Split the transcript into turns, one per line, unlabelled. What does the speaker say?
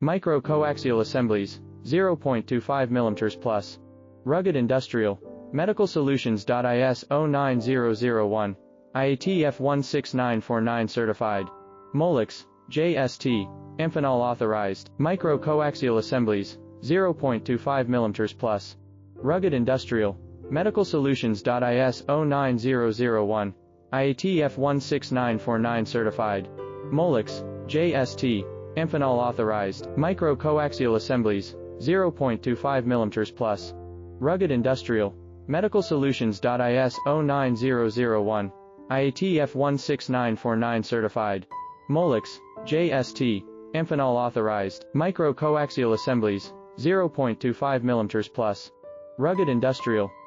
Micro coaxial assemblies, 0.25 mm plus. Rugged industrial. Medical solutions. IS 09001. IATF 16949 certified. Molex, JST. Amphenol authorized. Micro coaxial assemblies, 0.25 mm plus. Rugged industrial. Medical solutions. IS 09001. IATF 16949 certified. Molex, JST. Amphenol authorized. Micro coaxial assemblies, 0.25 mm plus. Rugged industrial. Medical solutions. IS 09001. IATF 16949 certified. Molex, JST. Amphenol authorized. Micro coaxial assemblies, 0.25 mm plus. Rugged industrial.